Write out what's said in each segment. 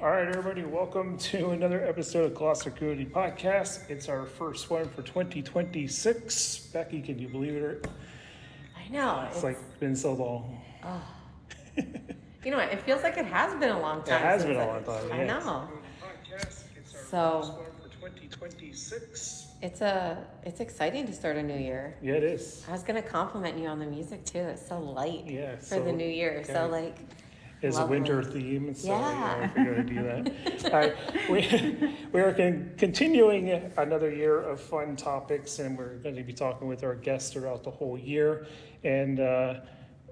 All right, everybody, welcome to another episode of Gloucester Community Podcast. It's our first one for 2026. Becky, can you believe it? I know. It's like been so long. Oh. You know what? It feels like it has been a long time. It has been a long time. I know. So for 2026. It's exciting to start a new year. Yeah, it is. I was gonna compliment you on the music too. It's so light. Yeah, for the new year. Okay. So like. Is a winter theme, so I figured I'd do that. All right, we are continuing another year of fun topics, and we're going to be talking with our guests throughout the whole year. And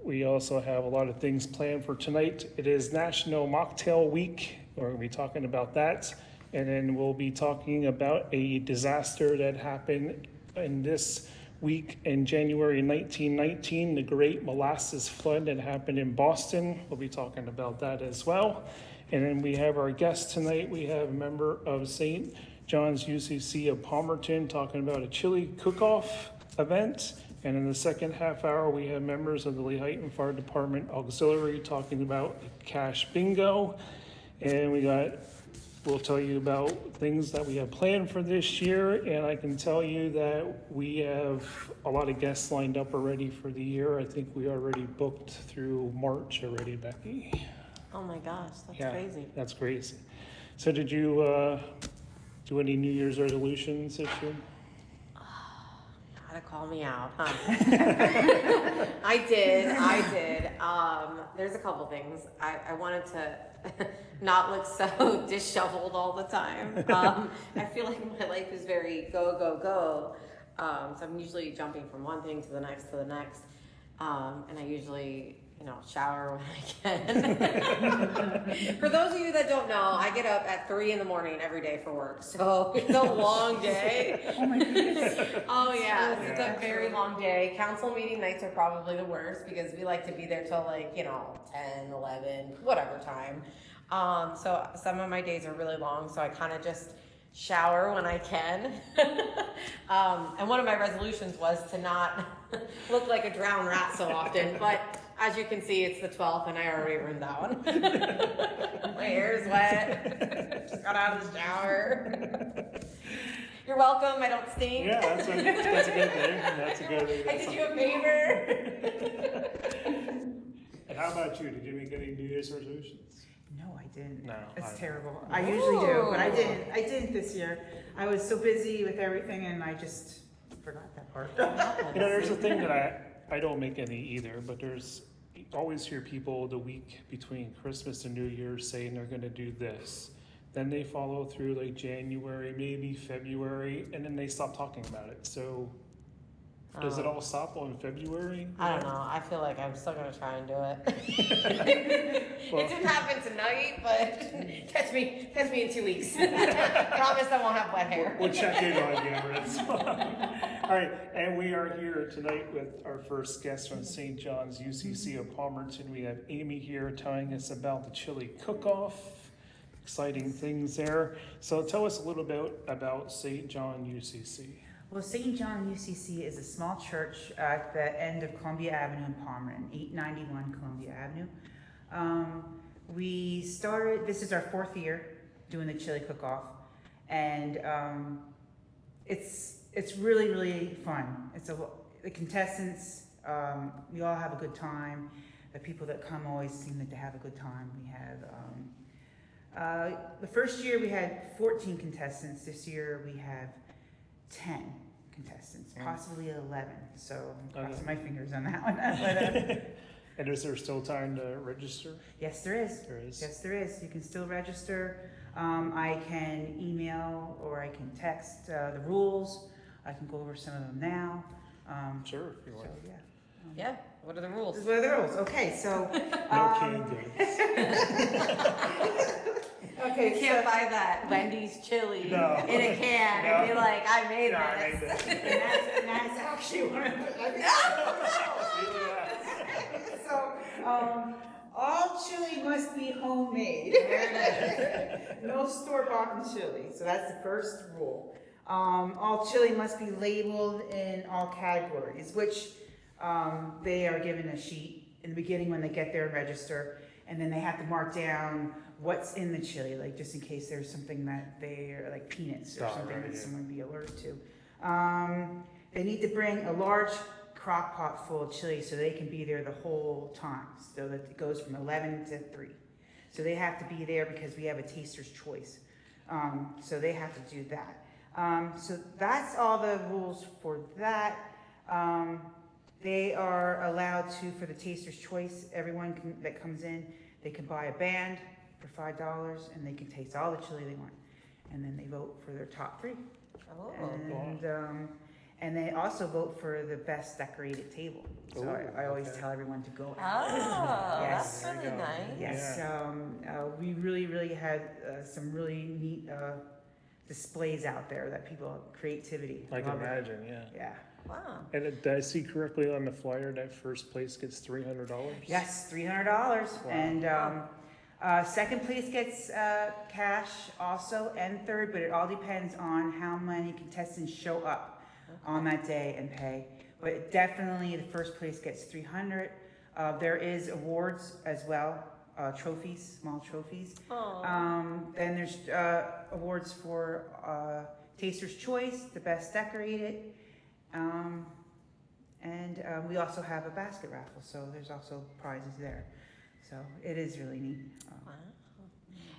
we also have a lot of things planned for tonight. It is National Mocktail Week. We're going to be talking about that, and then we'll be talking about a disaster that happened in this week in January 1919, the Great Molasses Flood that happened in Boston. We'll be talking about that as well. And then we have our guest tonight. We have a member of St. John's U.C.C. of Palmerton talking about a chili cook-off event. And in the second half hour, we have members of the Lehighton Fire Department Auxiliary talking about cash bingo. And we'll tell you about things that we have planned for this year, and I can tell you that we have a lot of guests lined up already for the year. I think we already booked through March already, Becky. Oh my gosh, that's crazy. That's crazy. So did you do any New Year's resolutions this year? Gotta call me out, huh? I did. There's a couple things. I wanted to not look so disheveled all the time. I feel like my life is very go, go, go. So I'm usually jumping from one thing to the next. And I usually, shower when I can. For those of you that don't know, I get up at 3 a.m. every day for work. So it's a long day. Oh my goodness. Oh yeah, it's a very long day. Council meeting nights are probably the worst because we like to be there till 10, 11, whatever time. So some of my days are really long, so I kind of just shower when I can. And one of my resolutions was to not look like a drowned rat so often, but as you can see, it's the 12th and I already ruined that one. My hair's wet. Just got out of the shower. You're welcome. I don't stink. Yeah, that's a good thing. That's a good thing. I did you a favor. And how about you? Did you make any New Year's resolutions? No, I didn't. No, it's I terrible. I usually do, but I didn't. I didn't this year. I was so busy with everything, and I just forgot that part. There's a thing that I don't make any either, but you always hear people the week between Christmas and New Year's saying they're going to do this. Then they follow through like January, maybe February, and then they stop talking about it. So does it all stop on February? I don't know. I feel like I'm still going to try and do it. Well, it didn't happen tonight, but catch me in 2 weeks. Promise I won't have wet hair. We'll check in on you. All right, and we are here tonight with our first guest from St. John's U.C.C. of Palmerton. We have Amy here telling us about the chili cook-off. Exciting things there. So tell us a little bit about St. John U.C.C. Well, St. John U.C.C. is a small church at the end of Columbia Avenue in Palmerton, 891 Columbia Avenue. We started, this is our 4th year doing the chili cook-off, and it's really, really fun. The contestants, we all have a good time. The people that come always seem to have a good time. We have, the first year we had 14 contestants. This year we have 10 contestants, possibly 11. So I'm crossing my fingers on that one. And is there still time to register? Yes, there is. There is. Yes, there is. You can still register. I can email or I can text the rules. I can go over some of them now. Sure, if you want. So, yeah. Yeah. What are the rules? What are the rules? Okay, so No canned goods. okay, You can't buy that Wendy's chili in a can and be like, I made this. and that's actually one of the. So, all chili must be homemade. No store-bought chili. So that's the first rule. All chili must be labeled in all categories, which they are given a sheet in the beginning when they get there and register, and then they have to mark down what's in the chili, like just in case there's something that they're like peanuts or something right, that yeah. someone would be allergic to. They need to bring a large crock pot full of chili so they can be there the whole time, so that it goes from 11 to 3. So they have to be there because we have a taster's choice. So they have to do that. So that's all the rules for that. They are allowed to, for the taster's choice, everyone that comes in, they can buy a band for $5 and they can taste all the chili they want. And then they vote for their top 3. Oh. And they also vote for the best decorated table. So I always tell everyone to go out. Oh, Yes. that's really nice. Yes, we really had some really neat displays out there that people, creativity. I can Love it. imagine, yeah. Yeah. Wow. And did I see correctly on the flyer that first place gets $300? Yes, $300. Wow. And second place gets cash also, and third, but it all depends on how many contestants show up on that day and pay. But definitely the first place gets $300. There is awards as well, trophies, small trophies. Then there's awards for Taster's Choice, the best decorated. And we also have a basket raffle, so there's also prizes there. So it is really neat. Wow.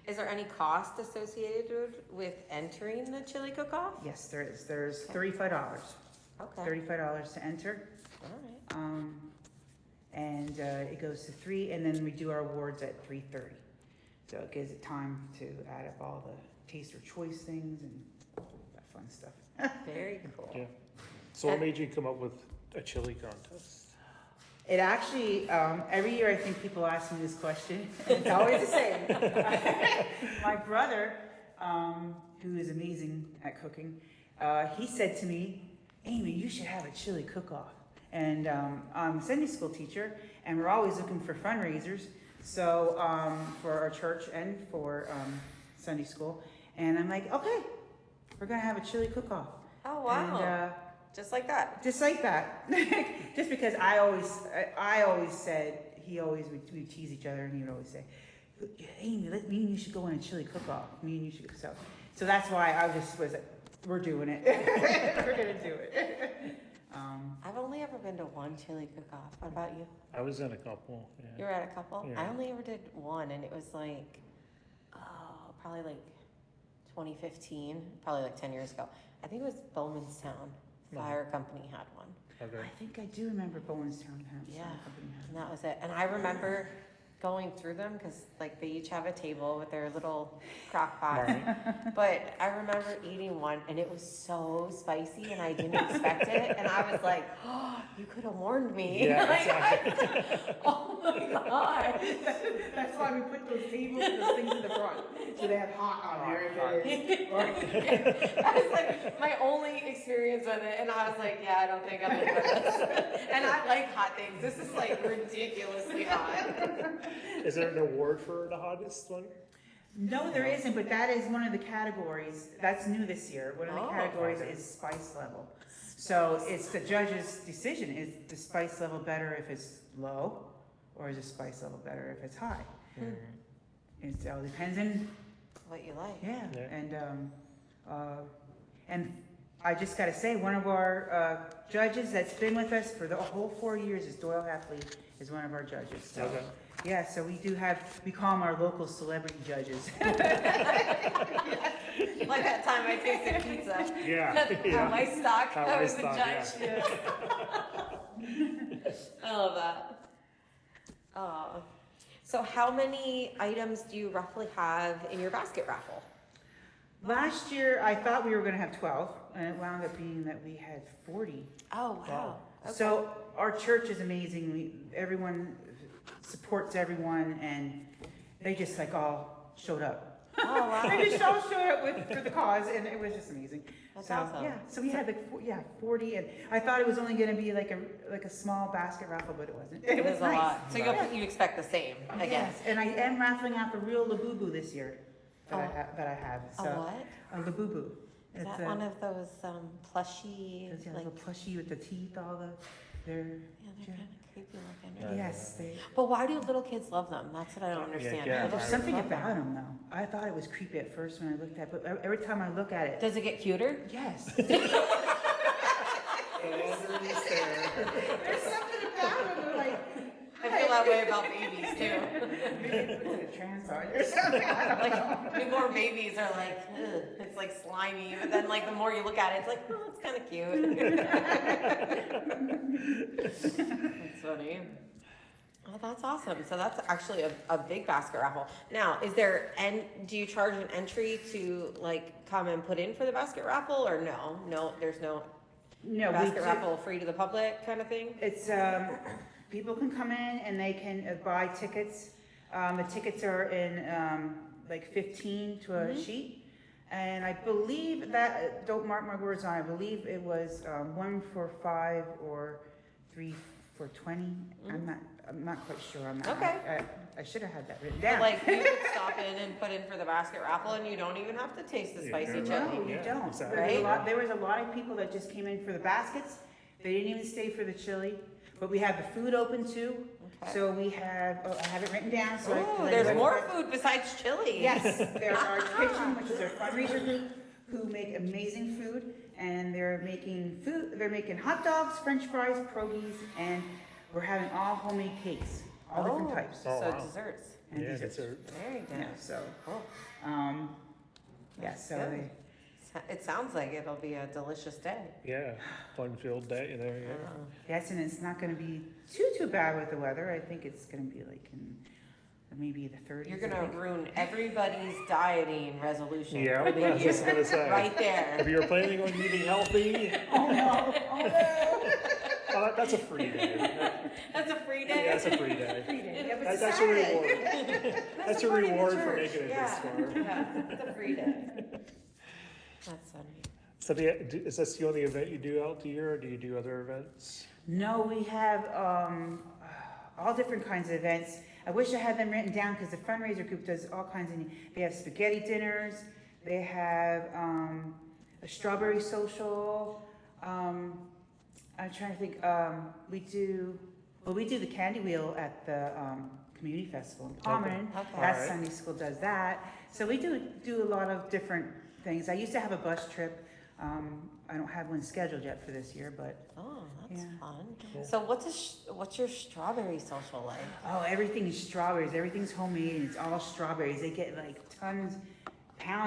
Is there any cost associated with entering the chili cook-off? Yes, there is. There's $35. Okay. $35 to enter. All right. And it goes to 3, and then we do our awards at 3:30. So it gives it time to add up all the taster choice things and that fun stuff. Very cool. Yeah. So what made you come up with a chili contest? It actually, every year I think people ask me this question, and it's always the same. My brother, who is amazing at cooking, he said to me, Amy, you should have a chili cook-off. And I'm a Sunday school teacher, and we're always looking for fundraisers, so for our church and for Sunday school. And I'm like, okay, we're gonna have a chili cook-off. Oh, wow. And, just like that. just like that. Just because I always said, we'd tease each other, and he would always say, Amy, me and you should go on a chili cook-off. Me and you should, so that's why I just was like, we're doing it. We're gonna do it. I've only ever been to one chili cook-off. What about you? I was in a couple, yeah. You were at a couple? Yeah. I only ever did one, and it was like, probably like 2015, probably like 10 years ago. I think it was Bowmanstown Fire Company had one. Okay. I think I do remember Bowenstown having Yeah. something. And that was it. And I remember going through them because like they each have a table with their little crock pots. Right. But I remember eating one and it was so spicy and I didn't expect it. And I was like, oh, you could have warned me. Yeah, Like, oh my God. That's why we put those tables and those things in the front, so they have hot on there. That was like my only experience with it. And I was like, yeah, I don't think I'm into this. And I like hot things. This is like ridiculously hot. Is there an award for the hottest one? No, there isn't, but that is one of the categories. That's new this year. One of the categories is spice level. So it's the judge's decision. Is the spice level better if it's low, or is the spice level better if it's high? It all depends on What you like. yeah. Yeah. And I just got to say, one of our judges that's been with us for the whole 4 years is Doyle Heffley, is one of our judges. So, Okay. yeah, so we call them our local celebrity judges. Like that time I tasted pizza. Yeah. At my stock, At I my was the stock, judge. yeah. I love that. So how many items do you roughly have in your basket raffle? Last year, I thought we were going to have 12, and it wound up being that we had 40. Oh, wow. Okay. So our church is amazing. Everyone supports everyone, and they just like all showed up. Oh, wow. They just all showed up for the cause, and it was just amazing. That's so awesome. yeah, so we had like 40, and I thought it was only going to be like a small basket raffle, but it wasn't. It was a nice. lot. So you expect the same, I guess. Yes, and I am raffling out the real Labubu this year that I have. So, A what? A Labubu. Is that one of those plushy, Those, yeah, like, little plushie with the teeth, all the. They're, Yeah, they're kind of creepy looking. Right? yes, they. But why do little kids love them? That's what I don't understand. yeah. There's something about them though. I thought it was creepy at first when I looked at it, but every time I look at it, Does it get cuter? yes. There's There's something about them. They're like, I feel that way about babies too. maybe put a trans on or something. I don't know. Like newborn babies are like, ugh, it's like slimy, but then like the more you look at it, it's like, oh, it's kind of cute. That's funny. Oh, that's awesome. So that's actually a big basket raffle. Now, do you charge an entry to like come and put in for the basket raffle or no? No, there's no No, basket raffle free to the public kind of thing? It's, people can come in and they can buy tickets. The tickets are in, like 15 to a sheet. And I believe that, don't mark my words on, I believe it was, 1 for 5 or 3 for 20. I'm not quite sure on that. Okay. I should have had that written But down. like you could stop in and put in for the basket raffle and you don't even have to taste the spicy you're chili. right. No, you Yeah, don't. exactly. There was a lot of people that just came in for the baskets. They didn't even stay for the chili. But we have the food open too. Okay. So we have, I have it written down. So Ooh, I there's more food besides chili. Yes, there are Kitchen, which is our fundraiser group, who make amazing food. And they're making hot dogs, french fries, pierogies, and we're having all homemade cakes, all different types. Oh, So wow. desserts. And Yeah, desserts. dessert. Very good. Yeah, so, Cool. yeah, so Good. they, It sounds like it'll be a delicious day. Yeah, fun-filled day there, yeah. yes, and it's not gonna be too bad with the weather. I think it's gonna be like in maybe the 30s. You're I gonna think. ruin everybody's dieting resolution Yeah, for the I was just year. gonna say. Right If there. you're planning on eating healthy, Oh no, oh no. that's a free day. That's a free Yeah, day. that's a free day. Yeah, but it's That's a Saturday. reward. That's a supporting the reward for church. making it Yeah. this far. Yeah, it's a free day. That's funny. So is this the only event you do out the year, or do you do other events? No, we have all different kinds of events. I wish I had them written down because the fundraiser group does all kinds of. They have spaghetti dinners. They have a strawberry social. I'm trying to think. We do the candy wheel at the community festival in Palmerton. Okay. That Alright. Sunday school does that. So we do a lot of different things. I used to have a bus trip. I don't have one scheduled yet for this year, but Oh, that's Yeah. fun. Cool. So what's your strawberry social like? oh, everything is strawberries. Everything's homemade and it's all strawberries. They get like pounds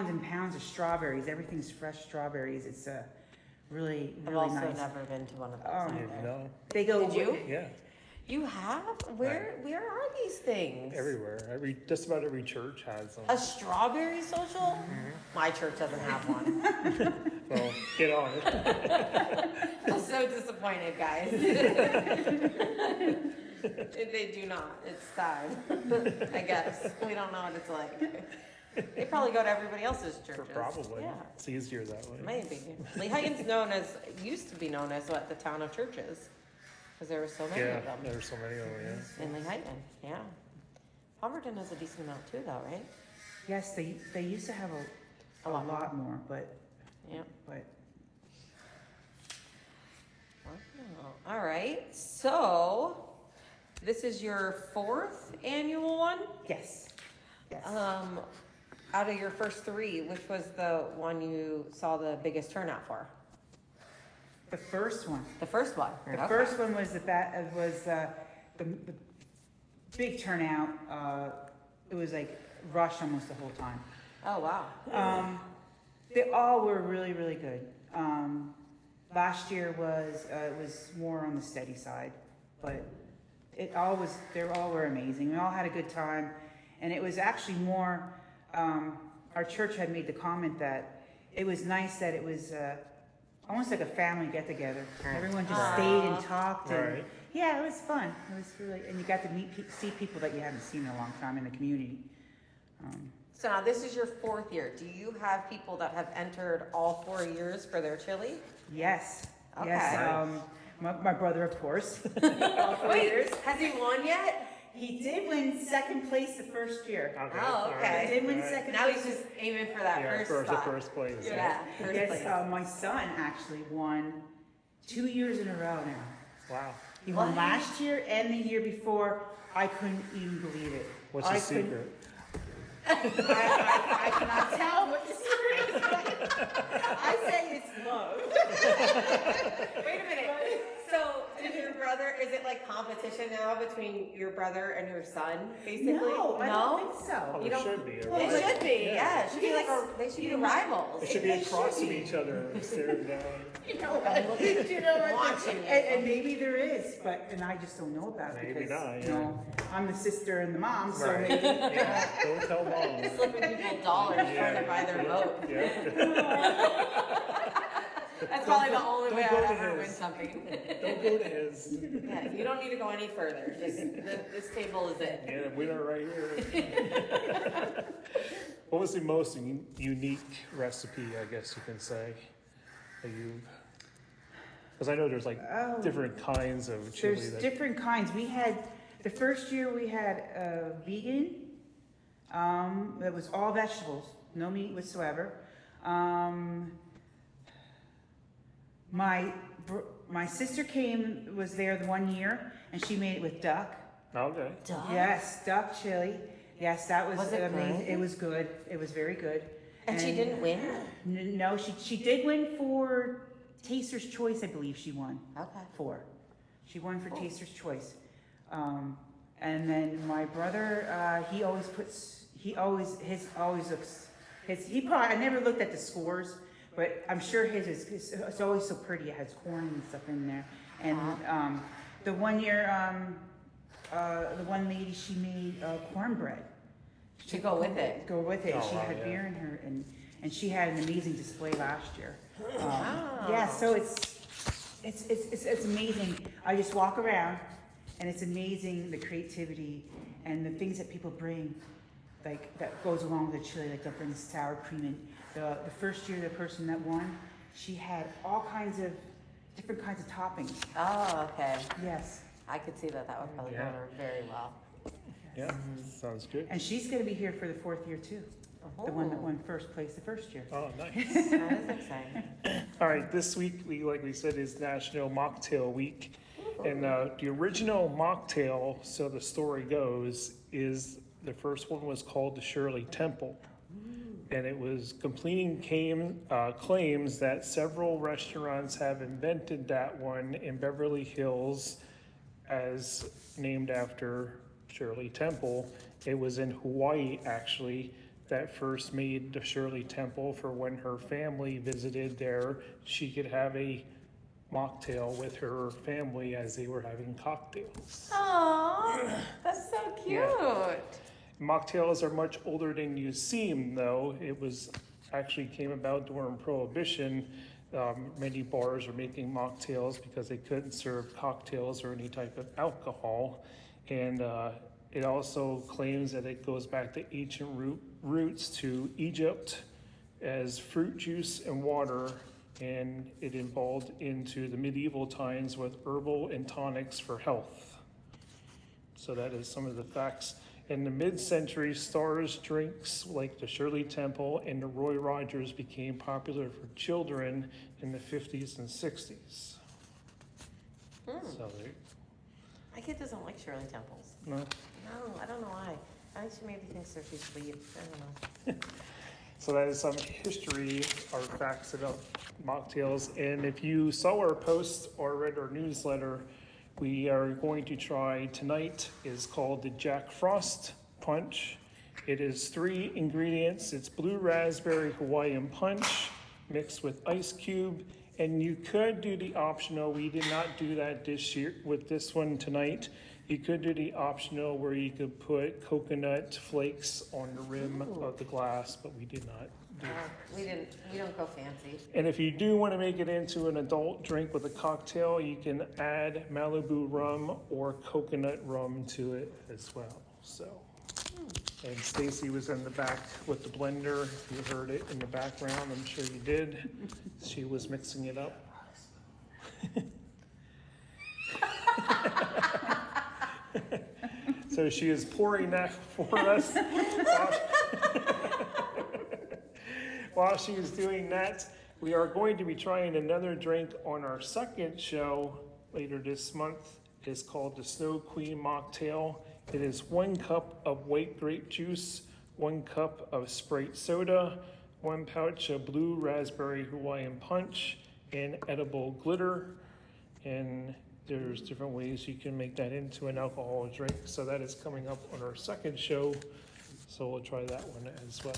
and pounds of strawberries. Everything's fresh strawberries. It's really, I've really also nice. never been to one of those. Oh. either. No, They go. Did you? yeah, You have? Where are these things? everywhere. Just about every church has them. A strawberry social? My church doesn't have one. Well, get on it. I'm so disappointed, guys. They do not. It's sad. I guess. We don't know what it's like. They probably go to everybody else's churches. Probably. Yeah. It's easier that way. Maybe. Lehighton's used to be known as what, the town of churches. Because there were so many Yeah, of them there's so many of them, yeah. in Lehighton. Yeah. Palmerton has a decent amount too, though, right? Yes, they used to have a lot more, but Yeah. Wow. All right. So, this is your 4th annual one? yes, yes. Out of your first 3, which was the one you saw the biggest turnout for? The first one. The first one. The Okay. first one was the big turnout. It was like rush almost the whole time. Oh, wow. They all were really, really good. Last year was more on the steady side, but they all were amazing. We all had a good time, and it was actually more. Our church had made the comment that it was nice that it was almost like a family get together. Everyone just stayed and talked, and Right. yeah, it was fun. It was really, and you got to see people that you haven't seen in a long time in the community. So now this is your 4th year. Do you have people that have entered all 4 years for their chili? Yes. Okay. Yes. My brother, of course. All 4 years. Has he won yet? He did win second place the first year. Okay, Oh, all okay. right, He did win all right. second Now place. he's just aiming for that Yeah, first for the spot. first place. Yeah, first Yes, place. my son actually won 2 years in a row now. Wow. He won What? last year and the year before. I couldn't even believe it. What's the secret? I cannot tell what the secret is. I say it's love. Wait a minute. So, is your brother, is it like competition now between your brother and your son, basically? No, I don't think so. Oh, You it don't- should be. It right? should be, yeah. It should be like, they should be rivals. It should be across from each other instead of down. You know what? You know what? Watching it. And maybe there is, and I just don't know about it Maybe because not, you yeah. know I'm the sister and the mom, so Right. maybe. Yeah, don't tell mom. Slipping people dollars trying to buy their vote. Yeah. That's probably the only way don't I'll go to ever win his. something. Don't go to his. Yeah, you don't need to go any further. Just, this table is it. Yeah, winner right here. What was the most unique recipe, I guess you can say, that you've? Because I know there's like different kinds of chili. There's different kinds. We had the first year we had vegan. It was all vegetables, no meat whatsoever. My sister was there the one year, and she made it with duck. Okay. Duh. Yes, duck chili. Yes, that was, Was it amazing. good? It was good. It was very good. And she didn't win? No, she did win for Taster's Choice, I believe she won. Okay. For. She won for Taster's Choice. And then my brother, he I never looked at the scores, but I'm sure his is, it's always so pretty. It has corn and stuff in there. And the one year, the one lady, she made cornbread. To go with it. Go with it. Oh, She wow, had yeah. beer in her, and she had an amazing display last year. Wow. Yeah, so it's amazing. I just walk around, and it's amazing the creativity and the things that people bring, like that goes along with the chili. Like they'll bring sour cream in. The first year, the person that won, she had all kinds of different kinds of toppings. Oh, okay. Yes, I could see that would probably Yeah. go over very well. Yeah, sounds good. and she's going to be here for the fourth year too. The one that won first place the first year. Oh, nice. That is exciting. All right, this week, like we said, is National Mocktail Week. And the original mocktail, so the story goes, is the first one was called the Shirley Temple. And it was completing claims that several restaurants have invented that one in Beverly Hills as named after Shirley Temple. It was in Hawaii, actually, that first made the Shirley Temple for when her family visited there. She could have a mocktail with her family as they were having cocktails. Aww, that's so cute. Mocktails are much older than you seem, though. It was actually came about during Prohibition. Many bars were making mocktails because they couldn't serve cocktails or any type of alcohol. And it also claims that it goes back to ancient roots to Egypt as fruit juice and water, and it evolved into the medieval times with herbal and tonics for health. So that is some of the facts. In the mid-century, stars drinks like the Shirley Temple and the Roy Rogers became popular for children in the 50s and 60s. So My kid doesn't like Shirley Temples. no. No, I don't know why. I think she maybe thinks they're too sweet. I don't know. So that is some history or facts about mocktails. And if you saw our post or read our newsletter, we are going to try tonight is called the Jack Frost Punch. It is 3 ingredients. It's blue raspberry Hawaiian punch mixed with ice cube. And you could do the optional. We did not do that this year with this one tonight. You could do the optional where you could put coconut flakes on the rim of the glass, but we did not do that. We don't go fancy. And if you do want to make it into an adult drink with a cocktail, you can add Malibu rum or coconut rum to it as well. So, and Stacy was in the back with the blender. You heard it in the background. I'm sure you did. She was mixing it up. So she is pouring that for us. While she is doing that, we are going to be trying another drink on our second show later this month is called the Snow Queen Mocktail. It is 1 cup of white grape juice, 1 cup of Sprite soda, 1 pouch of blue raspberry Hawaiian punch, and edible glitter. And there's different ways you can make that into an alcoholic drink. So that is coming up on our second show. So we'll try that one as well.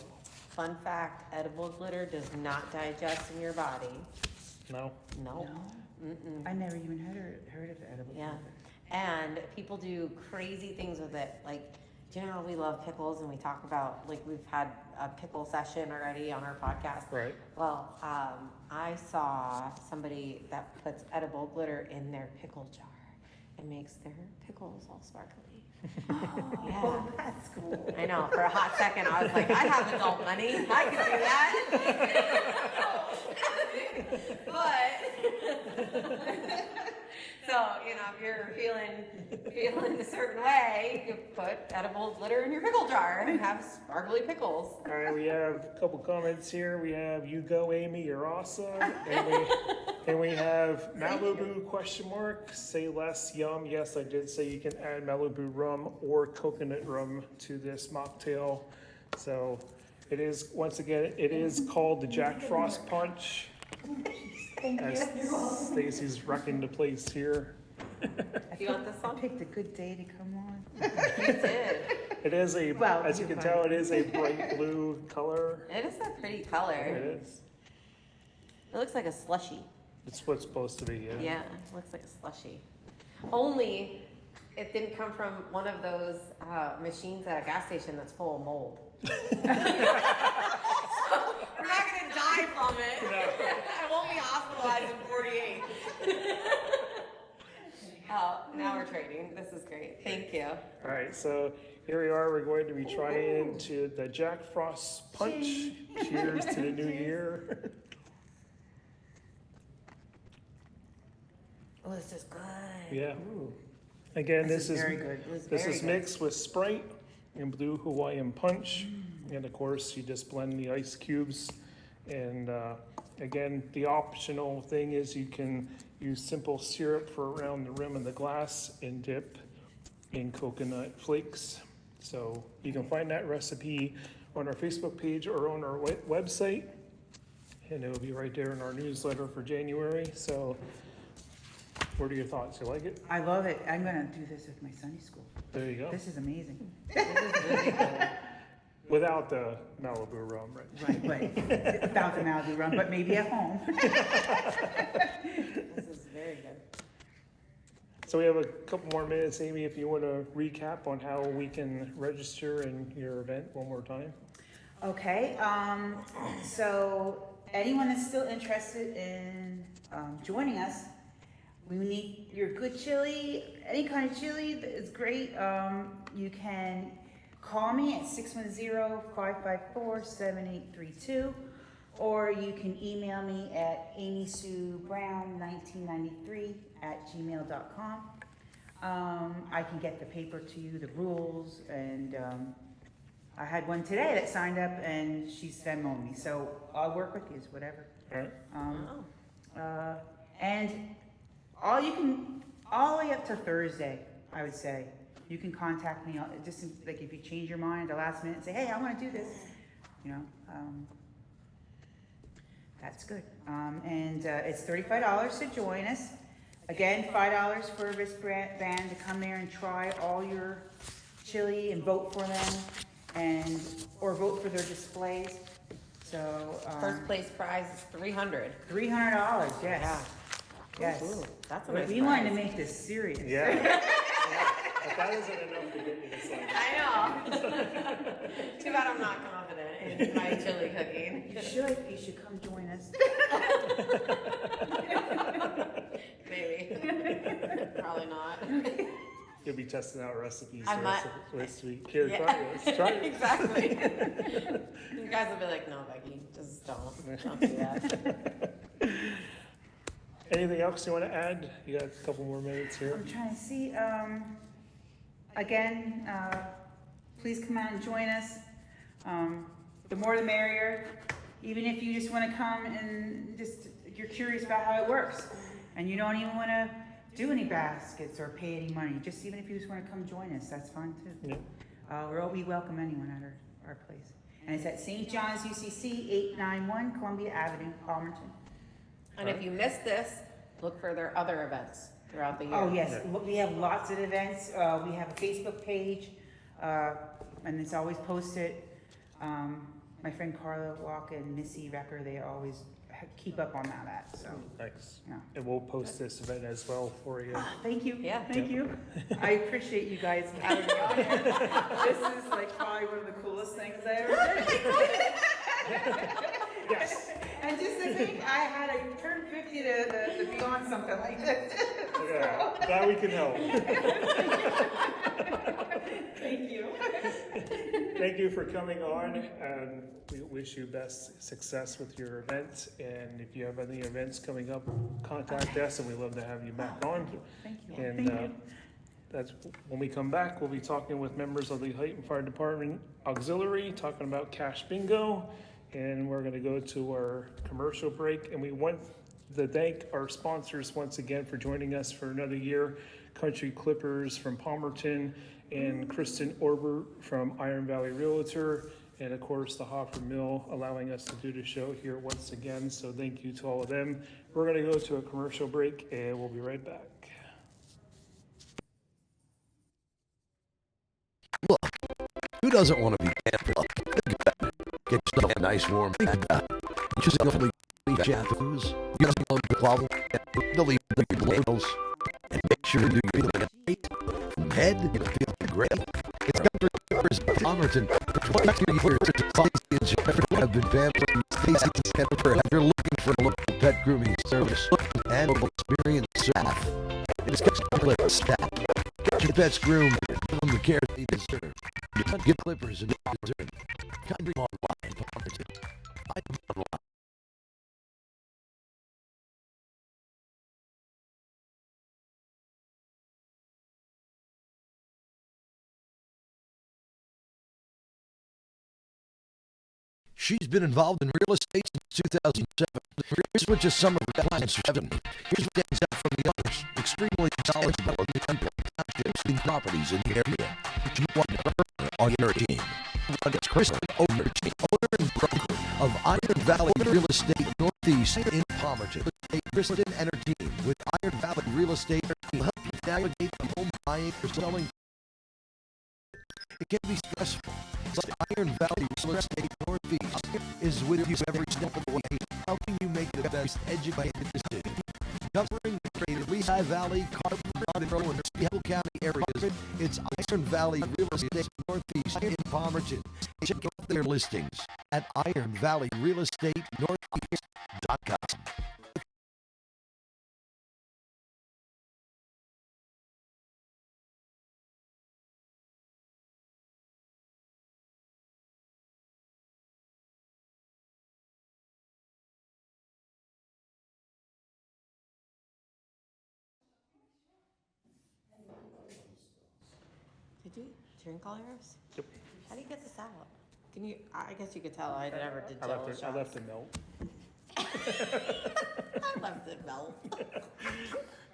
Fun fact, edible glitter does not digest in your body. No? No. I never even heard of the edible. Yeah. flavor. And people do crazy things with it. Like, do you know how we love pickles and we talk about, like, we've had a pickle session already on our podcast? Right. Well, I saw somebody that puts edible glitter in their pickle jar and makes their pickles all sparkly. Oh, Yeah. that's cool. I know, for a hot second, I was like, I have adult money, I can do that. But, so, you know, if you're feeling a certain way, you put edible glitter in your pickle jar and have sparkly pickles. All right, we have a couple comments here. We have "You go, Amy, you're awesome," and we have Malibu ? Say less, yum. Yes, I did say you can add Malibu rum or coconut rum to this mocktail. So it is, once again, it is called the Jack Frost Punch. As Stacy's wrecking the place here. You want this I one? picked a good day to come on. You did. It is a, Well, as you you're can fine. tell, it is a bright blue color. It is a pretty It color. is. It looks like a slushy. It's what's supposed to be, yeah. Yeah, it looks like a slushy. Only it didn't come from one of those machines at a gas station that's full of mold. So, we're not gonna die from it. I won't be hospitalized in 48. Oh, now we're trading. This is great. Thank you. All right, so here we are. We're going to be trying into the Jack Frost Punch. Cheers to the new year. Oh, this is good. Yeah. Again, this is very good. It was this very is good. mixed with Sprite and blue Hawaiian punch, and of course you just blend the ice cubes. And again, the optional thing is you can use simple syrup for around the rim of the glass and dip in coconut flakes. So you can find that recipe on our Facebook page or on our website, and it will be right there in our newsletter for January. So what are your thoughts? You like it? I love it. I'm gonna do this with my Sunday school. There you go. This is amazing. This is really good. Without the Malibu rum, right? Right, without the Malibu rum, but maybe at home. This is very good. So we have a couple more minutes, Amy, if you want to recap on how we can register in your event one more time. Okay, so anyone that's still interested in joining us, we need your good chili, any kind of chili is great. You can call me at 610-554-7832, or you can email me at amysuebrown1993@gmail.com. I can get the paper to you, the rules, and I had one today that signed up and she's Venmoing me, so I'll work with you, whatever. All right. And all the way up to Thursday, I would say, you can contact me, just like if you change your mind at the last minute and say, hey, I want to do this, you know, that's good. And it's $35 to join us. Again, $5 for this band to come there and try all your chili and vote for them, or vote for their displays. So First place prize is $300. $300, yes. Yeah. Yes. Ooh, that's a But nice we wanted to prize. make this serious. Yeah. If that isn't enough to get me to sign. I know. Too bad I'm not confident in my chili cooking. You should come join us. Maybe. Probably not. You'll be testing out recipes I for might- this week. Here, Yeah. try this. Try it. Exactly. You guys will be like, no, Becky, just don't do that. Anything else you want to add? You got a couple more minutes here. I'm trying to see, again, please come out and join us. The more the merrier. Even if you just want to come and you're curious about how it works and you don't even want to do any baskets or pay any money, just even if you just want to come join us, that's fine too. Yeah. We welcome anyone at our place. And it's at St. John's U.C.C., 891 Columbia Avenue, Palmerton. And if you missed this, look for their other events throughout the year. Oh, yes, we have lots of events. We have a Facebook page, and it's always posted. My friend Carla Walk and Missy Recker, they always keep up on that, so. Nice. Yeah. And we'll post this event as well for you. Thank you. Yeah. Thank you. I appreciate you guys having me on here. This is like probably one of the coolest things I ever did. Yes. And just to think, I had to turn 50 to be on something like this. Yeah. Glad we can help. Thank you. Thank you for coming on, and we wish you best success with your events. And if you have any events coming up, contact us, and we'd love to have you back on. Thank you. And that's when we come back. We'll be talking with members of the Lehighton Fire Department Auxiliary, talking about cash bingo, and we're going to go to our commercial break. And we want to thank our sponsors once again for joining us for another year: Country Clippers from Palmerton, and Kristen Obert from Iron Valley Realtor, and of course the Hofford Mill, allowing us to do the show here once again. So thank you to all of them. We're going to go to a commercial break, and we'll be right back. Look, who doesn't want to be pampered? Think about it. Get yourself a nice warm bed. Just simply shampoos. You just love the closet. Delete the labels. And make sure you feel great. From head, you feel great. It's Country Clippers by Palmerton. For 22 years, Stacy and Jennifer have been pampering Stacy and Jennifer. If you're looking for a local pet grooming service and local experienced staff, it's Country Clippers staff. Get your pets groomed. Give them the care they deserve. You can't get clippers and you deserve. Country online, Palmerton. I'm online. She's been involved in real estate since 2007. Here's what just some of her clients have done. Here's what stands out from the others. Extremely knowledgeable of the country, townships, and properties in the area. She wanted her on your team. It's Kristen, owner and broker of Iron Valley Real Estate Northeast in Palmerton. Kristen and her team with Iron Valley Real Estate will help you navigate the home buying or selling. It can be stressful, but Iron Valley Real Estate Northeast is with you every step of the way, helping you make the best educated decision. Covering the greater Lehigh Valley, Carpenter, Monroe, and Seattle County areas, it's Iron Valley Real Estate Northeast in Palmerton. Check out their listings at ironvalleyrealestatenortheast.com. Did you drink all yours? Yep. How do you get this out? Can you, I guess you could tell I never did I jello left shots. it melt. I left it melt.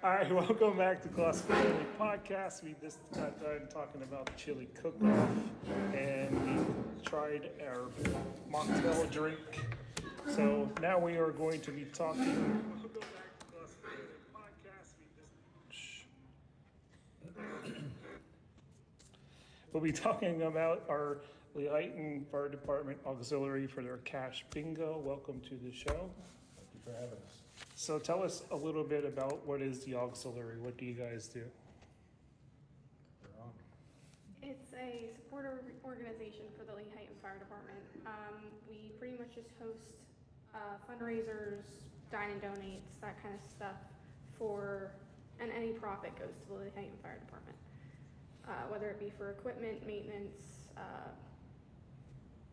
All right, welcome back to Classic Chili Podcast. We just got done talking about the chili cook-off, and we tried our mocktail drink. So now we are going to be talking. Welcome back to Classic Chili Podcast. We'll be talking about our Lehighton Fire Department Auxiliary for their cash bingo. Welcome to the show. Thank you for having us. So tell us a little bit about what is the auxiliary. What do you guys do? It's a supporter organization for the Lehighton Fire Department. We pretty much just host fundraisers, dine and donates, that kind of stuff and any profit goes to the Lehighton Fire Department. Whether it be for equipment, maintenance,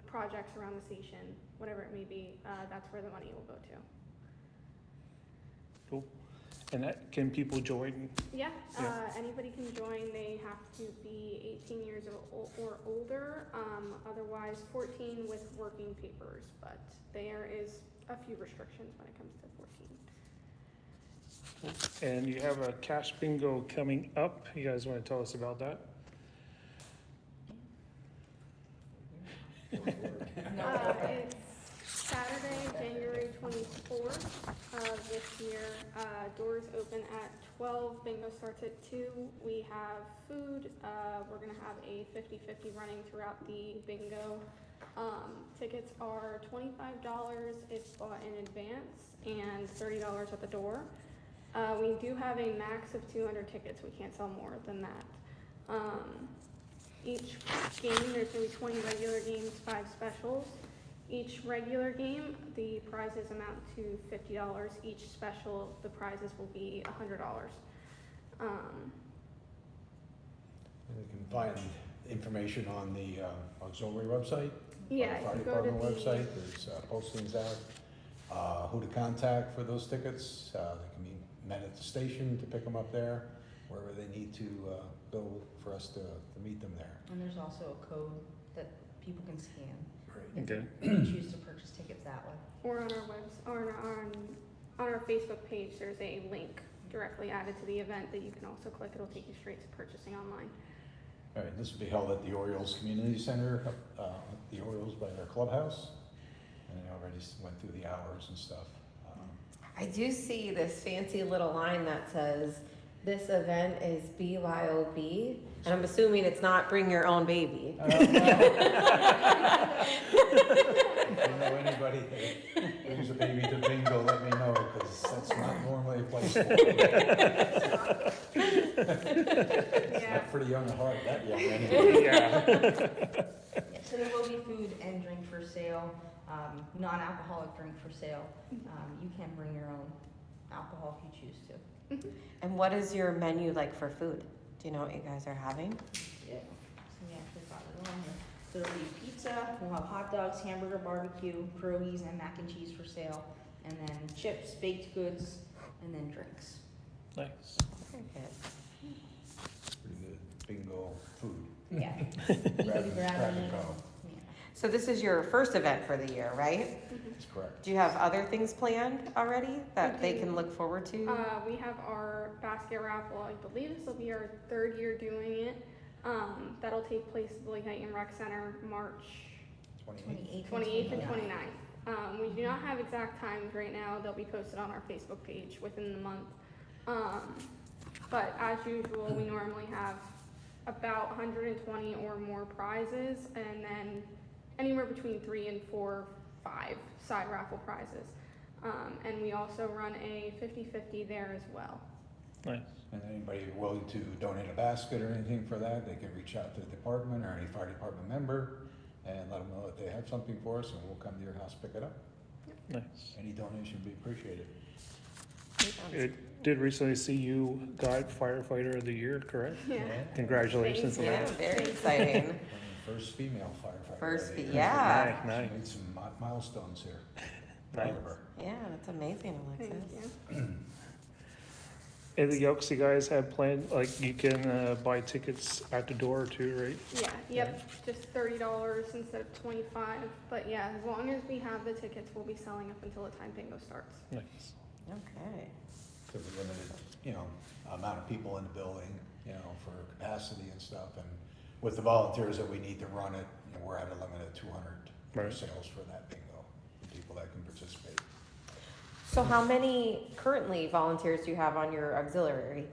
projects around the station, whatever it may be, that's where the money will go to. Cool. And that, can people join? Yeah, Yeah. Anybody can join. They have to be 18 years or older, otherwise 14 with working papers, but there is a few restrictions when it comes to 14. And you have a cash bingo coming up. You guys want to tell us about that? It's Saturday, January 24th of this year. Doors open at 12, bingo starts at 2. We have food. We're going to have a 50-50 running throughout the bingo. Tickets are $25 if bought in advance and $30 at the door. We do have a max of 200 tickets. We can't sell more than that. Each game, there's going to be 20 regular games, 5 specials. Each regular game, the prizes amount to $50. Each special, the prizes will be $100. You can find information on the auxiliary website. Yeah, on the fire if you go to department the- website. There's postings out. Who to contact for those tickets. They can be met at the station to pick them up there, wherever they need to go for us to meet them there. And there's also a code that people can scan. Great. Okay. You can choose to purchase tickets that way. Or on our on our Facebook page, there's a link directly added to the event that you can also click. It'll take you straight to purchasing online. All right, this will be held at the Orioles Community Center, the Orioles by their clubhouse. And I already went through the hours and stuff. I do see this fancy little line that says, this event is BYOB, and I'm assuming it's not bring your own baby. If you know anybody that brings a baby to bingo, let me know, because that's not normally a place for it. It's Yeah. not pretty young at heart, that young anyway. Yeah. Yeah, so there will be food and drink for sale, non-alcoholic drink for sale. You can bring your own alcohol if you choose to. And what is your menu like for food? Do you know what you guys are having? Yeah. So we actually got it on here. So there'll be pizza, we'll have hot dogs, hamburger, barbecue, pierogies, and mac and cheese for sale. And then chips, baked goods, and then drinks. Nice. Very good. Pretty good bingo food. Yeah. Grab and go. Yeah. So this is your first event for the year, right? That's correct. Do you have other things planned already that We they do. can look forward to? We have our basket raffle. I believe this will be our 3rd year doing it. That'll take place at the Lehighton Rec Center March 28. 28th and 29th. We do not have exact times right now. They'll be posted on our Facebook page within the month. But as usual, we normally have about 120 or more prizes, and then anywhere between 3 and 4, 5 side raffle prizes. And we also run a 50-50 there as well. Nice. And anybody willing to donate a basket or anything for that, they can reach out to the department or any fire department member and let them know that they have something for us, and we'll come to your house, pick it up. Nice. Any donation would be appreciated. It did recently see you got firefighter of the year, correct? Yeah. Congratulations on Yeah, that. very exciting. One of the first female firefighter. First of the year. yeah. Nice. She made some milestones here. Proud Nice. of her. Yeah, that's amazing, Thank Alexis. you. Anything else you guys have planned? Like you can buy tickets at the door too, right? Yeah, yep, just $30 instead of 25. But yeah, as long as we have the tickets, we'll be selling up until the time bingo starts. Nice. Okay. So we're limited, amount of people in the building, for capacity and stuff. And with the volunteers that we need to run it, we're at a limit of 200 Right. sales for that bingo, for people that can participate. So how many currently volunteers do you have on your auxiliary?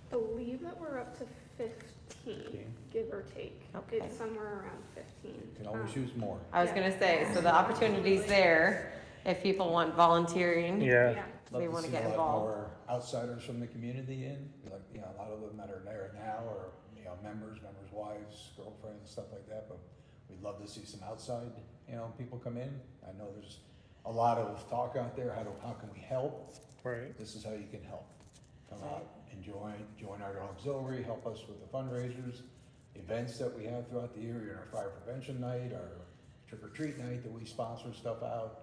Believe that we're up to 15, give or take. Okay. It's somewhere around 15. You can always use more. I was Yeah. gonna say, so the opportunity's there if people want volunteering. Yeah. Yeah. They Love wanna see get a lot involved. more outsiders from the community in, like, a lot of them that are there now, or, members' wives, girlfriends, stuff like that, but we'd love to see some outside, people come in. I know there's a lot of talk out there, how can we help? Right. This is how you can help. Come out, join our auxiliary, help us with the fundraisers, events that we have throughout the year, our fire prevention night, our trick or treat night that we sponsor stuff out.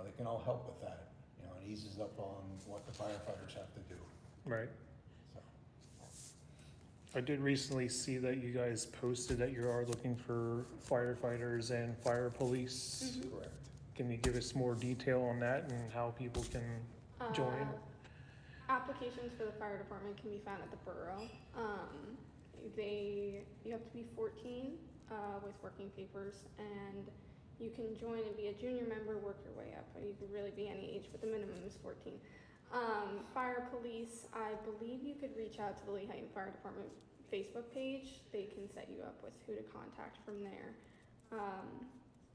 They can all help with that. It eases up on what the firefighters have to do. Right. So, I did recently see that you guys posted that you are looking for firefighters and fire police. correct. Can you give us more detail on that and how people can join? Applications for the fire department can be found at the borough. You have to be 14 with working papers, and you can join and be a junior member, work your way up. You could really be any age, but the minimum is 14. Fire police, I believe you could reach out to the Lehighton Fire Department Facebook page. They can set you up with who to contact from there.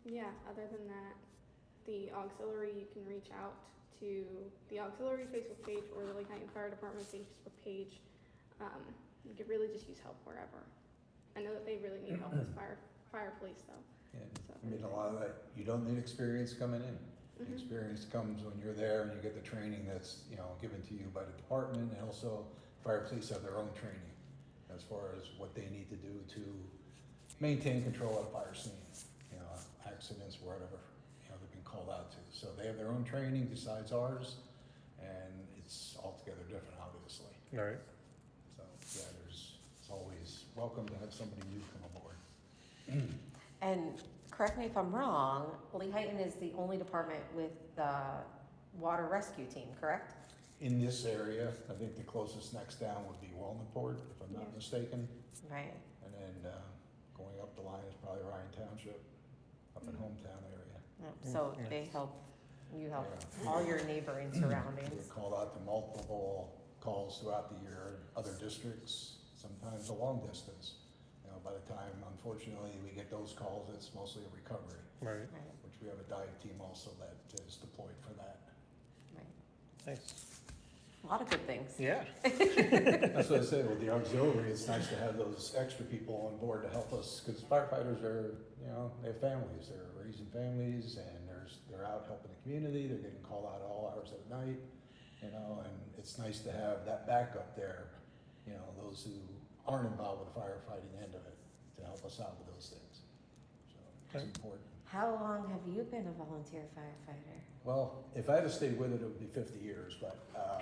Yeah, other than that, the auxiliary, you can reach out to the auxiliary Facebook page or the Lehighton Fire Department Facebook page. You could really just use help wherever. I know that they really need help as fire police though. Yeah, So. I mean, a lot of that, you don't need experience coming in. The Mhm. experience comes when you're there and you get the training that's, given to you by the department, and also fire police have their own training as far as what they need to do to maintain control at a fire scene, accidents, whatever, they've been called out to. So they have their own training besides ours, and it's altogether different, obviously. All right. So, yeah, it's always welcome to have somebody new come aboard. And correct me if I'm wrong, Lehighton is the only department with the water rescue team, correct? In this area, I think the closest next down would be Walnutport, if I'm not Yeah. mistaken. Right. And then going up the line is probably Ryan Township, up in hometown area. Yeah, so Yeah. they help, you help Yeah. all your neighboring We surroundings. get called out to multiple calls throughout the year, other districts, sometimes a long distance. By the time, unfortunately, we get those calls, it's mostly a recovery, Right. Right, which we have a dive team also that is deployed for that. right. Thanks. A lot of good things. Yeah. That's what I say, with the auxiliary, it's nice to have those extra people on board to help us, because firefighters are, they have families, they're raising families, and they're out helping the community, they're getting called out all hours of the night, and it's nice to have that backup there, those who aren't involved with the firefighting end of it, to help us out with those things. So, it's important. How long have you been a volunteer firefighter? Well, if I had to stay with it, it would be 50 years, but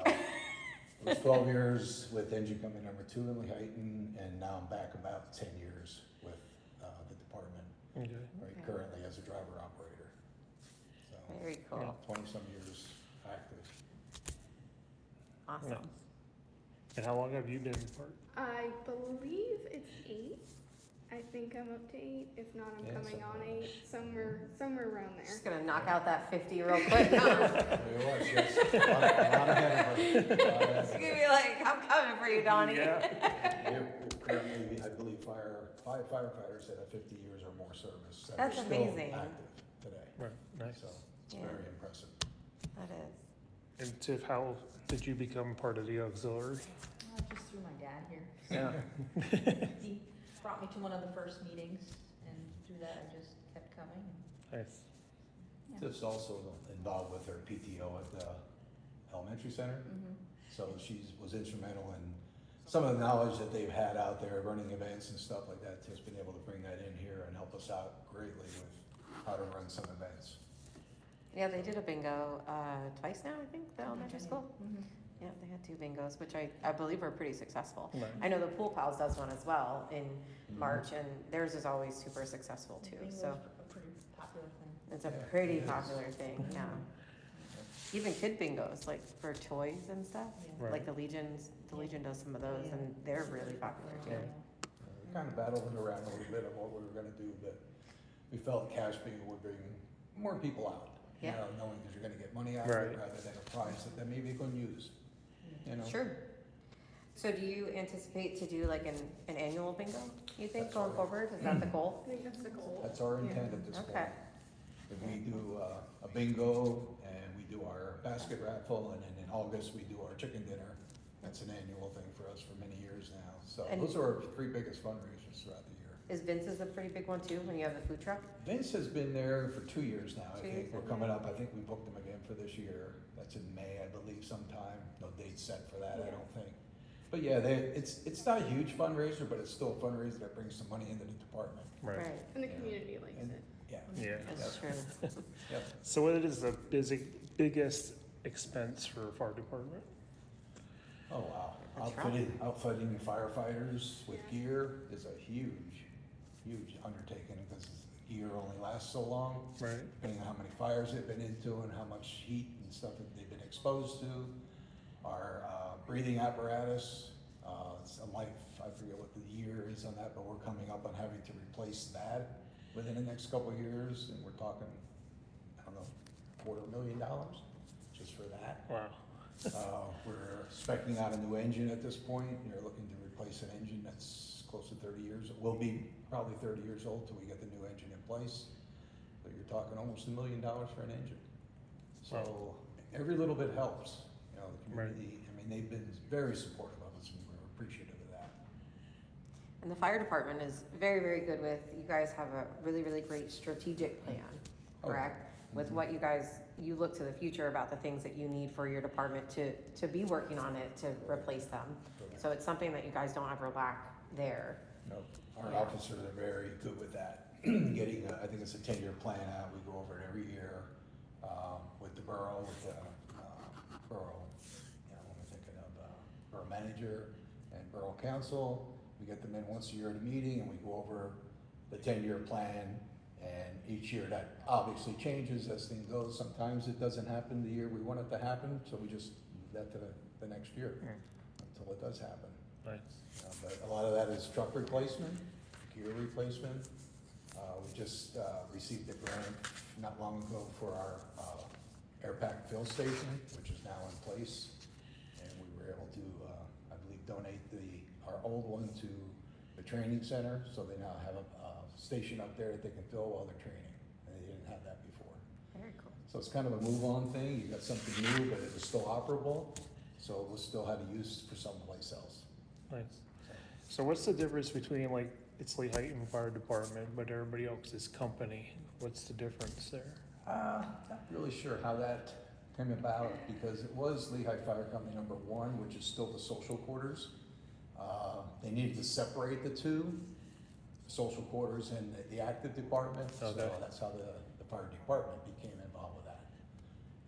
it was 12 years with engine company number 2 in Lehighton, and now I'm back about 10 years with the department, Okay. right, Okay. currently as a driver operator. So, Very cool. yeah, 20-some years active. Awesome. No. And how long have you been part? I believe it's 8. I think I'm up to 8. If not, I'm Yeah, coming on something. 8. Somewhere around there. Just gonna knock out that 50 real quick. Huh? There it was, yes. A lot ahead of her. A lot ahead It's of gonna her. be like, I'm coming for you, Donnie. Yeah. We're currently, I believe, 5 firefighters that have 50 years or more service. that That's are still amazing. active today. Right. Nice. So it's Yeah. very impressive. That is. And Tiff, how did you become part of the auxiliary? Just through my dad here. Yeah. He brought me to one of the first meetings, and through that I just kept coming. Nice. Yeah. Tiff's also involved with her PTO at the elementary center. Mhm. So she was instrumental in some of the knowledge that they've had out there running events and stuff like that. Tiff's been able to bring that in here and help us out greatly with how to run some events. Yeah, they did a bingo twice now, I think, the elementary school. Mhm. Yeah, they had 2 bingos, which I believe were pretty successful. Right. I know the Pool Pals does one as well in Mhm. March, and theirs is always super successful too. Bingo's So a pretty popular thing. it's a Yeah, pretty it is. popular thing, yeah. Even kid bingos, like for toys and stuff. Yeah. Right. Like the Legion does some of those, and they're really popular too. Yeah. We kind of battled it around a little bit of what we were gonna do, but we felt cash bingo would bring more people out. Yeah. Knowing that you're gonna get money out of Right. it rather than a prize that they maybe couldn't use, Sure. So do you anticipate to do like an annual bingo, you think, That's going right. forward? Is that the goal? I think that's the goal. That's our Yeah. intent at this Okay. point. If we do a bingo and we do our basket raffle, and then in August we do our chicken dinner. That's an annual thing for us for many years now. So And- those are our 3 biggest fundraisers throughout the year. Is Vince's a pretty big one too, when you have the food truck? Vince has been there for 2 years now. I 2 think years, we're okay. coming up. I think we booked him again for this year. That's in May, I believe, sometime. No date set for that, I Yeah. don't think. But yeah, it's not a huge fundraiser, but it's still a fundraiser that brings some money into the department. Right. And the community likes And- it. Yeah. Yeah. That's true. Yep. So what is the biggest expense for a fire department? Oh, wow. A truck. Outfitting firefighters with gear is a huge undertaking, because gear only lasts so long, Right. depending on how many fires they've been into and how much heat and stuff that they've been exposed to. Our breathing apparatus, it's a life, I forget what the year is on that, but we're coming up on having to replace that within the next couple of years, and we're talking, I don't know, $250,000 just for that. Wow. We're spec'ing out a new engine at this point. You're looking to replace an engine that's close to 30 years. It will be probably 30 years old till we get the new engine in place. But you're talking almost $1 million for an engine. So every little bit helps. You know, the community, I mean, they've been very supportive of us and we're appreciative of that. And the fire department is very, very good with, you guys have a really, really great strategic plan, correct? With what you look to the future about the things that you need for your department to be working on it, to replace them. So it's something that you guys don't ever lack there. No, our officers are very good with that. Getting, I think it's a 10-year plan out. We go over it every year with the borough, with the borough, I'm thinking of borough manager and borough council. We get them in once a year at a meeting and we go over the 10-year plan. And each year that obviously changes as things go. Sometimes it doesn't happen the year we want it to happen, so we just move that to the next year until it does happen. Nice. But a lot of that is truck replacement, gear replacement. We just received a grant not long ago for our air pack fill station, which is now in place. And we were able to, I believe, donate our old one to the training center, so they now have a station up there that they can fill while they're training, and they didn't have that before. Very cool. So it's kind of a move-on thing. You got something new, but it was still operable, so it was still had a use for someplace else. Nice. So what's the difference between, like, it's Lehighton Fire Department, but everybody else is company? What's the difference there? Not really sure how that came about, because it was Lehigh Fire Company number 1, which is still the social quarters. They needed to separate the two, social quarters and the active department. Okay. So that's how the fire department became involved with that.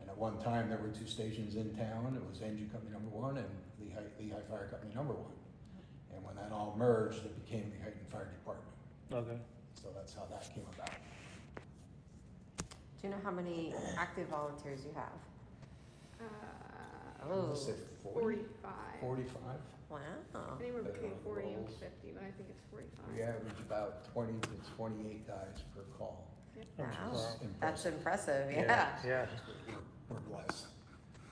And at one time, there were 2 stations in town. It was Engine Company number 1 and Lehigh Fire Company number 1. And when that all merged, it became the Lehighton Fire Department. Okay. So that's how that came about. Do you know how many active volunteers you have? I Oh, say 45. 45. wow. Anywhere Better between on 40 and rolls. 50, but I think it's 45. We average about 20 to 28 guys per call. Yep. Wow, Which is that's impressive. impressive, yeah. Yeah. We're blessed.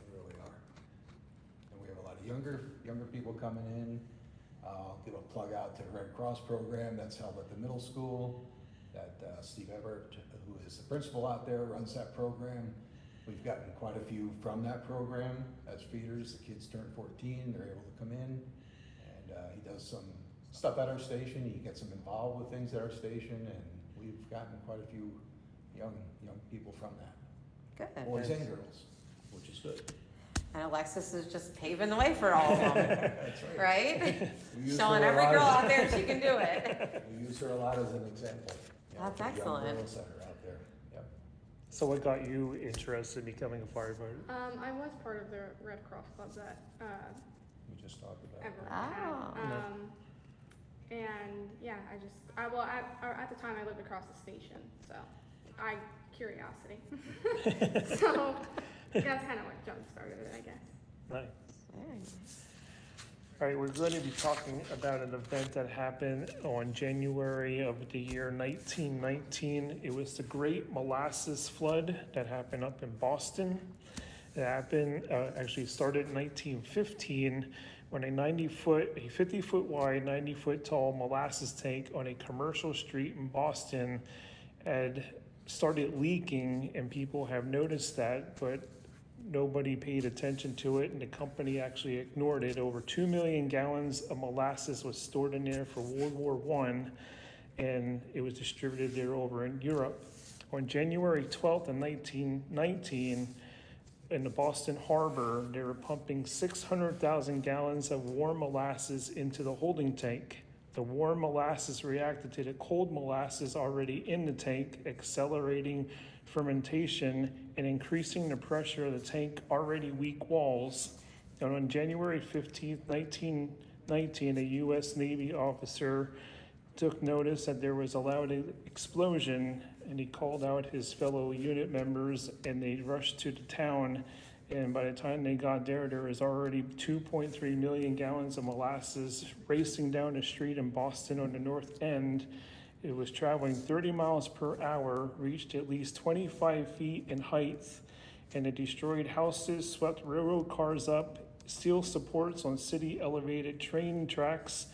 We really are. And we have a lot of younger people coming in. I'll give a plug out to the Red Cross program that's held at the middle school. That Steve Obert, who is the principal out there, runs that program. We've gotten quite a few from that program as feeders. The kids turn 14, they're able to come in, and he does some stuff at our station. He gets them involved with things at our station, and we've gotten quite a few young people from that, Good. boys and girls, which is good. And Alexis is just paving the way for all of them, That's right. right? We use Showing her a every lot girl as- out there she can do it. We use her a lot as an example. That's for young excellent. girls that are out there. Yep. So what got you interested in becoming a firefighter? I was part of the Red Cross Club that We just talked about it. Everett Oh. had. And yeah, at the time I lived across the station, so curiosity. So that's kind of what jump started it, I guess. Nice. Very nice. All right, we're going to be talking about an event that happened on January of the year 1919. It was the Great Molasses Flood that happened up in Boston. It happened, actually started in 1915 when a 50-foot wide, 90-foot tall molasses tank on a commercial street in Boston had started leaking, and people have noticed that, but nobody paid attention to it, and the company actually ignored it. Over 2 million gallons of molasses was stored in there for World War I, and it was distributed there over in Europe. On January 12th of 1919, in the Boston Harbor, they were pumping 600,000 gallons of warm molasses into the holding tank. The warm molasses reacted to the cold molasses already in the tank, accelerating fermentation and increasing the pressure of the tank already weak walls. And on January 15th, 1919, a U.S. Navy officer took notice that there was a loud explosion, and he called out his fellow unit members, and they rushed to the town, And by the time they got there was already 2.3 million gallons of molasses racing down the street in Boston on the north end. It was traveling 30 miles per hour, reached at least 25 feet in height, and it destroyed houses, swept railroad cars up, steel supports on city elevated train tracks,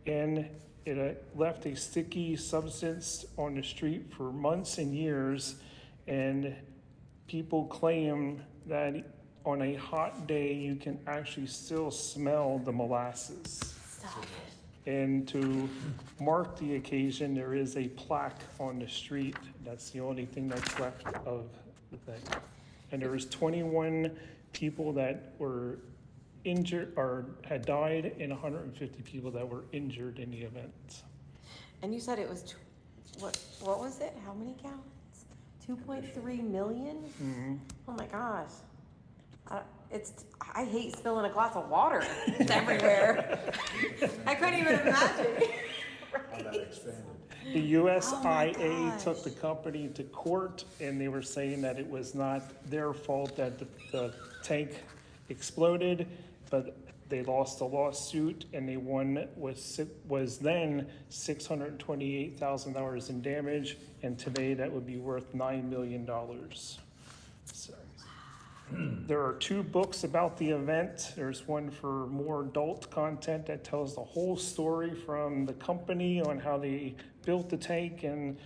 and it left a sticky substance on the street for months and years. And people claim that on a hot day, you can actually still smell the molasses. Stop it. And to mark the occasion, there is a plaque on the street. That's the only thing that's left of the thing. And there was 21 people that were injured or had died, and 150 people that were injured in the event. And you said it was, what was it? How many gallons? 2.3 million? Mm-hmm. Oh my gosh. I hate spilling a glass of water everywhere. I couldn't even imagine. How that expanded. The USIA gosh. took the company to court, and they were saying that it was not their fault that the tank exploded, but they lost the lawsuit, and they won was then $628,000 in damage, and today that would be worth $9 million. So, there are 2 books about the event. There's one for more adult content that tells the whole story from the company on how they built the tank and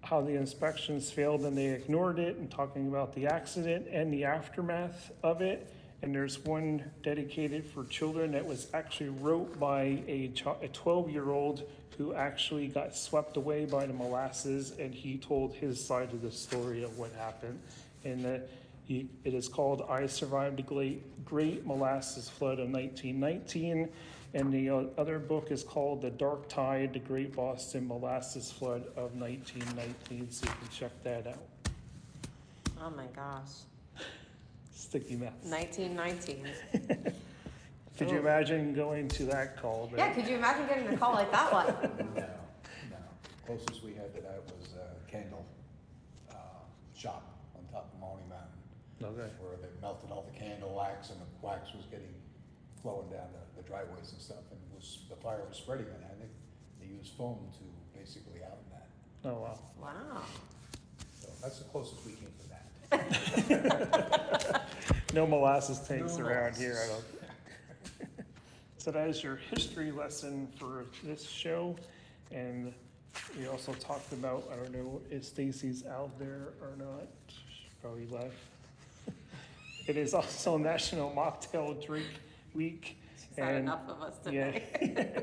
how the inspections failed and they ignored it, and talking about the accident and the aftermath of it. And there's one dedicated for children that was actually wrote by a 12-year-old who actually got swept away by the molasses, and he told his side of the story of what happened. And it is called I Survived the Great Molasses Flood of 1919. And the other book is called The Dark Tide, The Great Boston Molasses Flood of 1919. So you can check that out. Oh my gosh. Sticky mess. 1919. Could you imagine going to that call? Yeah, could you imagine getting a call like that one? No. Closest we had to that was a candle shop on top of Mahoney Mountain, Okay. where they melted all the candle wax, and the wax was flowing down the driveways and stuff, and the fire was spreading, and I think they used foam to basically out that. Oh, wow. Wow. So that's the closest we came to that. No molasses tanks No around here, I molasses. don't. So that is your history lesson for this show. And we also talked about, I don't know if Stacy's out there or not, she probably left. It is also National Mocktail Drink Week. She's had enough of us today. Yeah.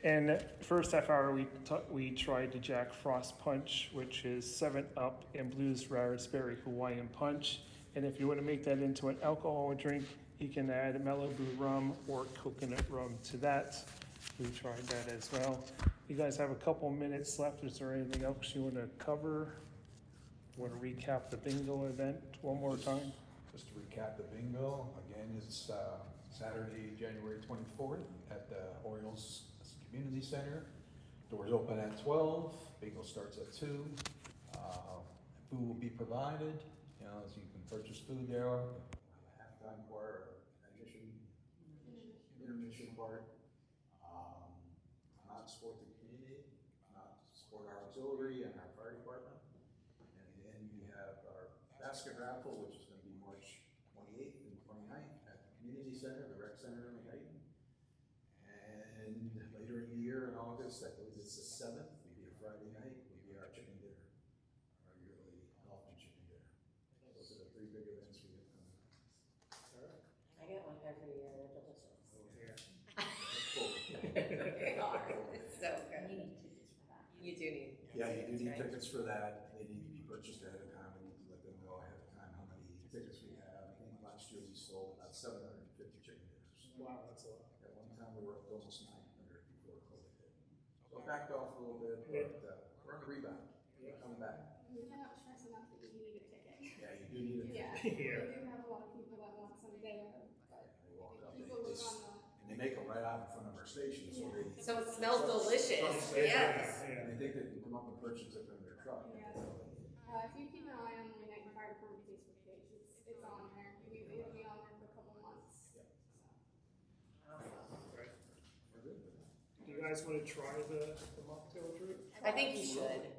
And first half hour, we tried the Jack Frost Punch, which is 7-Up and Blues Raspberry Hawaiian Punch. And if you want to make that into an alcohol drink, you can add Malibu rum or coconut rum to that. We tried that as well. You guys have a couple minutes left. Is there anything else you want to cover? Want to recap the bingo event one more time? Just to recap the bingo, again, it's Saturday, January 24th at the Orioles Community Center. Doors open at 12, bingo starts at 2. Food will be provided, so you can purchase food there. Halftime part, intermission part. Not support the community, not support our auxiliary and our fire department. And then you have our basket raffle, which is going to be March 28th and 29th at the community center, the rec center in Lehighton. And later in the year in August, I believe it's the 7th, will be a Friday night, will be our chicken dinner, our yearly Hofford chicken dinner. Those are the 3 big events we have coming up. I get one every year. They're delicious. Oh, yeah. They are. It's so good. You need tickets for that. You do need. Yeah, you do need right? tickets for that. They need to be purchased ahead of time. We need to let them know ahead of time how many tickets we have. I think last year we sold about 750 chicken dinners. Wow, that's a lot. At one time, we were up to almost 900 before COVID hit. So it backed off a little bit, but we're on the rebound. We're coming back. We cannot stress enough that you need a ticket. Yeah, you do need a Yeah, ticket. we do have a lot of people that want some there, but They walk up, people look on and they make them right out in front of our station, so they. So it smells delicious. Yes. And they think they can come up and purchase it from their truck. Yes. If you keep an eye on the Lehighton Fire Department Facebook page, it's on there. guys want to try the mocktail drink? I think you should.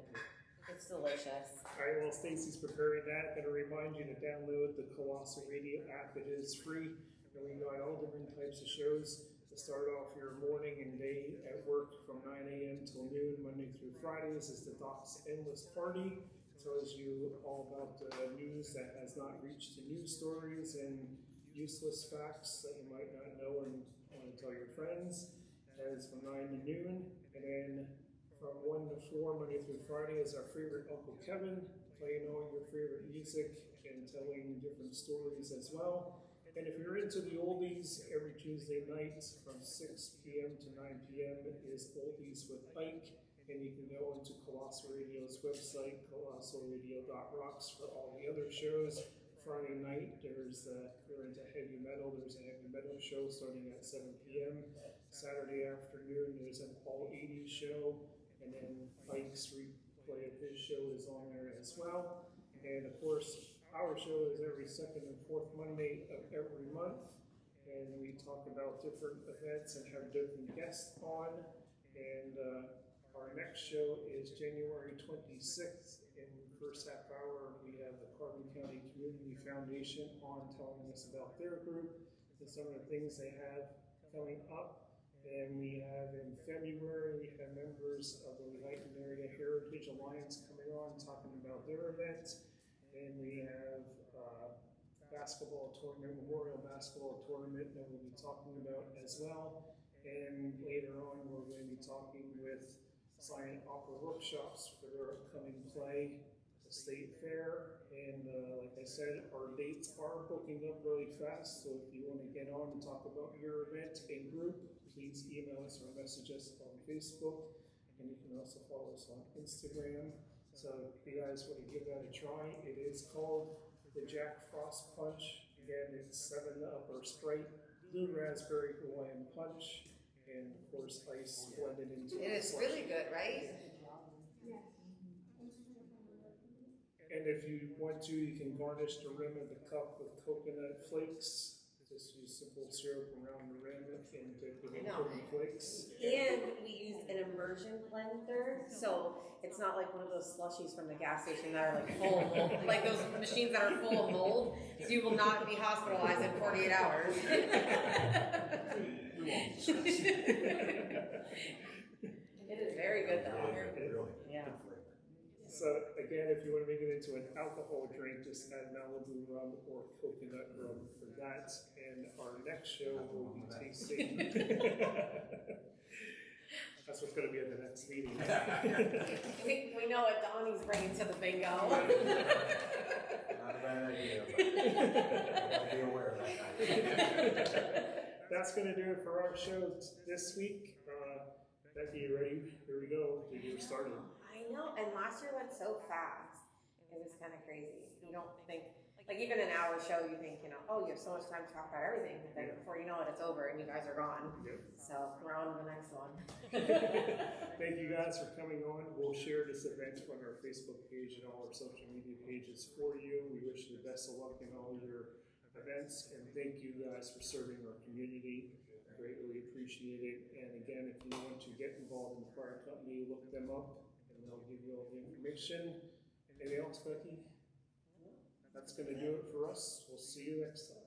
It's delicious. All right, well, Stacy's preparing that. Going to remind you to download the Colossal Radio app. It is free, and we got all different types of shows to start off your morning and day at work from 9 a.m. till noon, Monday through Friday. This is the Doc's Endless Party. It tells you all about the news that has not reached the news stories and useless facts that you might not know and want to tell your friends. That is from 9 to noon, and then from 1 to 4, Monday through Friday, is our favorite Uncle Kevin, playing all your favorite music and telling different stories as well. And if you're into the oldies, every Tuesday night from 6 p.m. to 9 p.m. is Oldies with Ike, and you can go into Colossal Radio's website, colossalradio.rocks, for all the other shows. Friday night, there's if you're into heavy metal, there's a heavy metal show starting at 7 p.m. Saturday afternoon, there's an all 80s show. And then Ike's replay of his show is on there as well. And of course, our show is every second and fourth Monday of every month. And we talk about different events and have different guests on. And our next show is January 26th. In the first half hour, we have the Carbon County Community Foundation on telling us about their group and some of the things they have coming up. And we have in February, we have members of the Lehighton Area Heritage Alliance coming on talking about their events. And we have basketball tournament, memorial basketball tournament that we'll be talking about as well. And later on, we're going to be talking with silent opera workshops for their upcoming play, the State Fair. And like I said, our dates are booking up really fast. So if you want to get on and talk about your event in group, please email us or message us on Facebook. And you can also follow us on Instagram. So if you guys want to give that a try, it is called the Jack Frost Punch. Again, it's 7-Up or Sprite, Blue Raspberry Hawaiian Punch, and of course ice blended into It is really good, right? And if you want to, you can garnish the rim of the cup with coconut flakes. Just use simple syrup around the rim and dip it in coconut flakes. And we use an immersion blender, so it's not like one of those slushies from the gas station that are like full of mold, like those machines that are full of mold. So you will not be hospitalized in 48 hours. It is very good though. Yeah. So again, if you want to make it into an alcohol drink, just add Malibu rum or coconut rum for that. And our next show will be tasting. That's what's going to be at the next meeting. We know what Donnie's bringing to the bingo. Not a bad idea, but I'll be aware of that. That's going to do it for our show this week. Becky, you ready? Here we go. The year started. I know, and last year went so fast. It was kind of crazy. You don't think, like even an hour show, you think, oh, you have so much time to talk about everything. But then before you know it, it's over and you guys are gone. Yep. So we're on to the next one. Thank you guys for coming on. We'll share this event on our Facebook page and all our social media pages for you. We wish you the best of luck in all your events, and thank you guys for serving our community. Greatly appreciate it. And again, if you want to get involved in the fire company, look them up and they'll give you all the information. Anything else, Becky? That's going to do it for us. We'll see you next time.